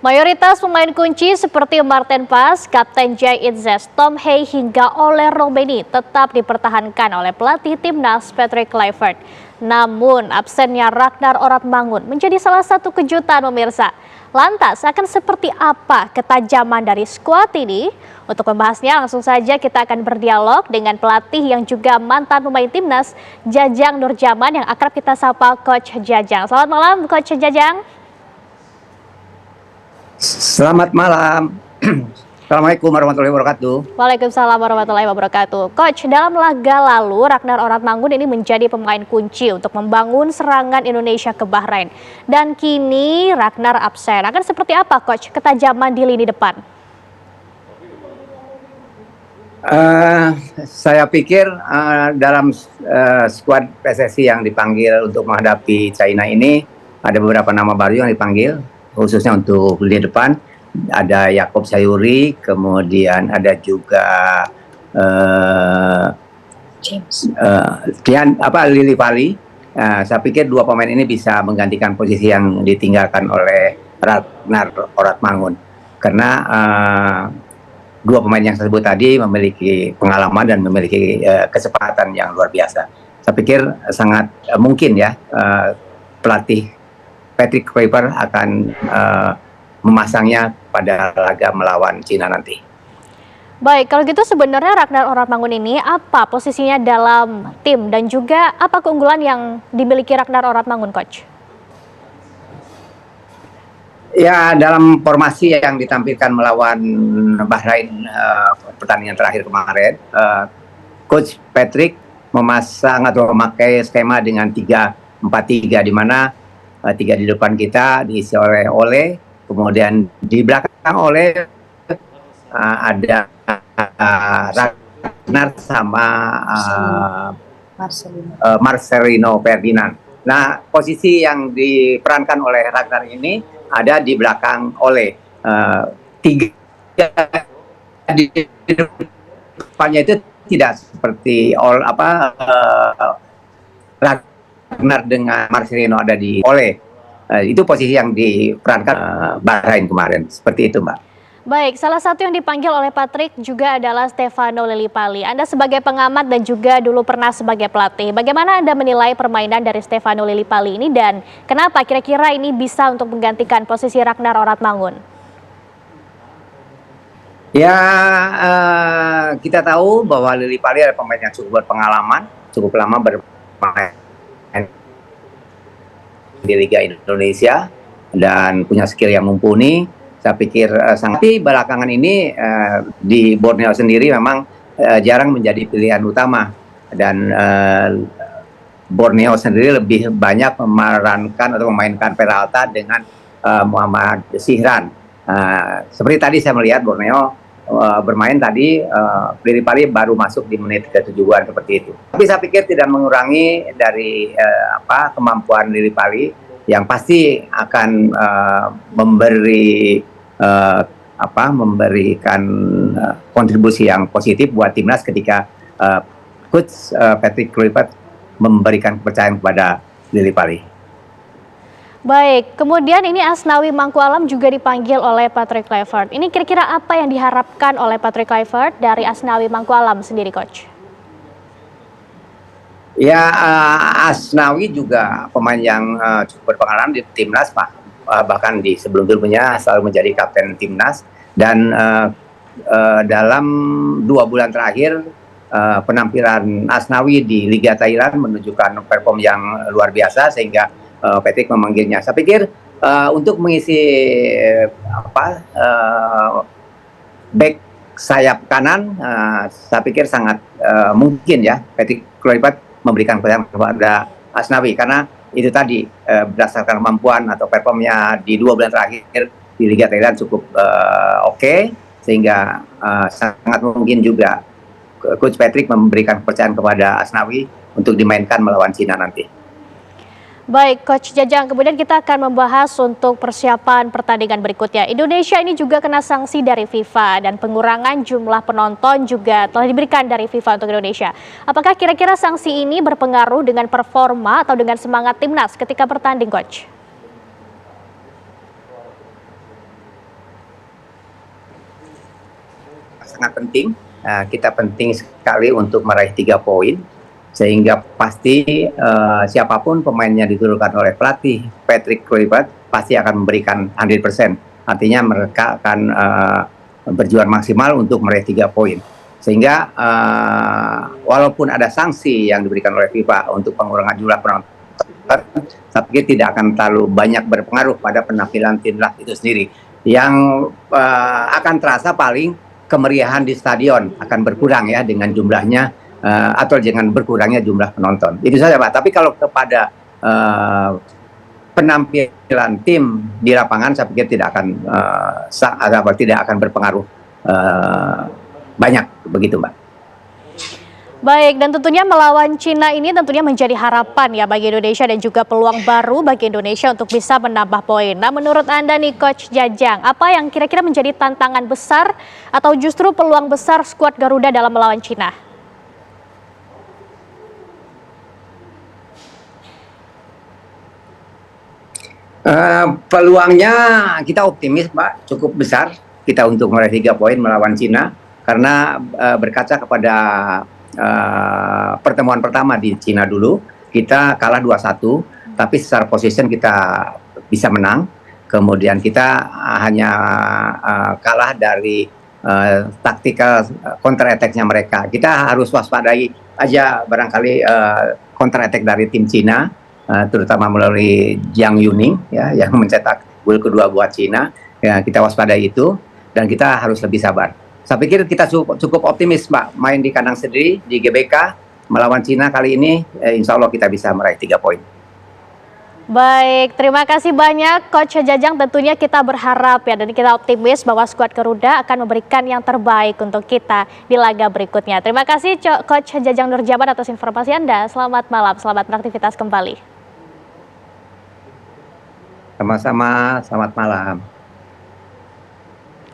Mayoritas pemain kunci seperti Martin Paes, Kapten Jay Itzes, Tom Hay hingga Ole Romeni tetap dipertahankan oleh pelatih timnas Patrick Kluivert. Namun absennya Ragnar Oratmangun menjadi salah satu kejutan pemirsa. Lantas akan seperti apa ketajaman dari skuad ini? Untuk membahasnya langsung saja kita akan berdialog dengan pelatih yang juga mantan pemain timnas Jajang Nurjaman yang akrab kita sapa Coach Jajang. Selamat malam Coach Jajang. Selamat malam. Assalamualaikum warahmatullahi wabarakatuh. Waalaikumsalam warahmatullahi wabarakatuh. Coach, dalam laga lalu Ragnar Oratmangun ini menjadi pemain kunci untuk membangun serangan Indonesia ke Bahrain. Dan kini Ragnar absen. Akan seperti apa Coach ketajaman di lini depan? Saya pikir dalam skuad PSSI yang dipanggil untuk menghadapi China ini ada beberapa nama baru yang dipanggil, khususnya untuk lini depan. Ada Yakob Sayuri, kemudian ada juga Lili Pali. Saya pikir dua pemain ini bisa menggantikan posisi yang ditinggalkan oleh Ragnar Oratmangun, karena dua pemain yang saya sebut tadi memiliki pengalaman dan memiliki kecepatan yang luar biasa. Saya pikir sangat mungkin ya pelatih Patrick Kluivert akan memasangnya pada laga melawan Cina nanti. Baik, kalau gitu sebenarnya Ragnar Oratmangun ini apa posisinya dalam tim dan juga apa keunggulan yang dimiliki Ragnar Oratmangun, Coach? Ya, dalam formasi yang ditampilkan melawan Bahrain pertandingan terakhir kemarin, Coach Patrick memasang atau memakai skema dengan 3-4-3, di mana 3 di depan kita diisi oleh Ole. Kemudian di belakang Ole ada Ragnar sama Marcelino Ferdinand. Nah, posisi yang diperankan oleh Ragnar ini ada di belakang Ole. 3 di depannya itu tidak seperti Ragnar dengan Marcelino ada di Ole. Itu posisi yang diperankan Bahrain kemarin. Seperti itu, Mbak. Baik, salah satu yang dipanggil oleh Patrick juga adalah Stefano Lillipali. Anda sebagai pengamat dan juga dulu pernah sebagai pelatih, bagaimana Anda menilai permainan dari Stefano Lillipali ini dan kenapa kira-kira ini bisa untuk menggantikan posisi Ragnar Oratmangun? Ya, kita tahu bahwa Lillipali adalah pemain yang cukup berpengalaman, cukup lama bermain di Liga Indonesia dan punya skill yang mumpuni. Saya pikir tapi belakangan ini di Borneo sendiri memang jarang menjadi pilihan utama, dan Borneo sendiri lebih banyak memerankan atau memainkan Peralta dengan Muhammad Syihran. Seperti tadi saya melihat Borneo bermain tadi, Lillipali baru masuk di menit ke-7-an seperti itu. Tapi saya pikir tidak mengurangi dari kemampuan Lillipali yang pasti akan memberikan kontribusi yang positif buat timnas ketika Coach Patrick Kluivert memberikan kepercayaan kepada Lillipali. Baik, kemudian ini Asnawi Mangkualam juga dipanggil oleh Patrick Kluivert. Ini kira-kira apa yang diharapkan oleh Patrick Kluivert dari Asnawi Mangkualam sendiri, Coach? Ya, Asnawi juga pemain yang cukup berpengalaman di timnas, Pak. Bahkan di sebelum-sebelumnya selalu menjadi kapten timnas. Dan dalam 2 bulan terakhir, penampilan Asnawi di Liga Thailand menunjukkan perform yang luar biasa sehingga Patrick memanggilnya. Saya pikir untuk mengisi back sayap kanan, saya pikir sangat mungkin ya Patrick Kluivert memberikan kepercayaan kepada Asnawi, karena itu tadi berdasarkan kemampuan atau performnya di 2 bulan terakhir di Liga Thailand cukup oke, sehingga sangat mungkin juga Coach Patrick memberikan kepercayaan kepada Asnawi untuk dimainkan melawan Cina nanti. Baik, Coach Jajang, kemudian kita akan membahas untuk persiapan pertandingan berikutnya. Indonesia ini juga kena sanksi dari FIFA dan pengurangan jumlah penonton juga telah diberikan dari FIFA untuk Indonesia. Apakah kira-kira sanksi ini berpengaruh dengan performa atau dengan semangat timnas ketika bertanding, Coach? sangat penting. Kita penting sekali untuk meraih 3 poin, sehingga pasti siapapun pemainnya diturunkan oleh pelatih Patrick Kluivert pasti akan memberikan 100%. Artinya mereka akan berjuang maksimal untuk meraih 3 poin. Sehingga walaupun ada sanksi yang diberikan oleh FIFA untuk pengurangan jumlah penonton, saya pikir tidak akan terlalu banyak berpengaruh pada penampilan timnas itu sendiri. Yang akan terasa paling kemeriahan di stadion akan berkurang ya dengan jumlahnya atau dengan berkurangnya jumlah penonton. Itu saja Pak. Tapi kalau kepada penampilan tim di lapangan, saya pikir tidak akan berpengaruh banyak begitu Mbak. Baik, dan tentunya melawan Cina ini tentunya menjadi harapan ya bagi Indonesia dan juga peluang baru bagi Indonesia untuk bisa menambah poin. Nah, menurut Anda nih Coach Jajang, apa yang kira-kira menjadi tantangan besar atau justru peluang besar skuad Garuda dalam melawan Cina? Peluangnya kita optimis Pak, cukup besar kita untuk meraih 3 poin melawan Cina, karena berkaca kepada pertemuan pertama di Cina dulu, kita kalah 2-1, tapi secara position kita bisa menang. Kemudian kita hanya kalah dari taktikal counter attack-nya mereka. Kita harus waspadai aja barangkali counter attack dari tim Cina, terutama melalui Jiang Yuning ya, yang mencetak gol kedua buat Cina. Ya, kita waspadai itu dan kita harus lebih sabar. Saya pikir kita cukup optimis Pak, main di kandang sendiri di GBK melawan Cina kali ini, insya Allah kita bisa meraih 3 poin. Baik, terima kasih banyak Coach Jajang. Tentunya kita berharap ya dan kita optimis bahwa skuad Garuda akan memberikan yang terbaik untuk kita di laga berikutnya. Terima kasih Coach Jajang Nurjaman atas informasi Anda. Selamat malam, selamat beraktivitas kembali. Sama-sama, selamat malam.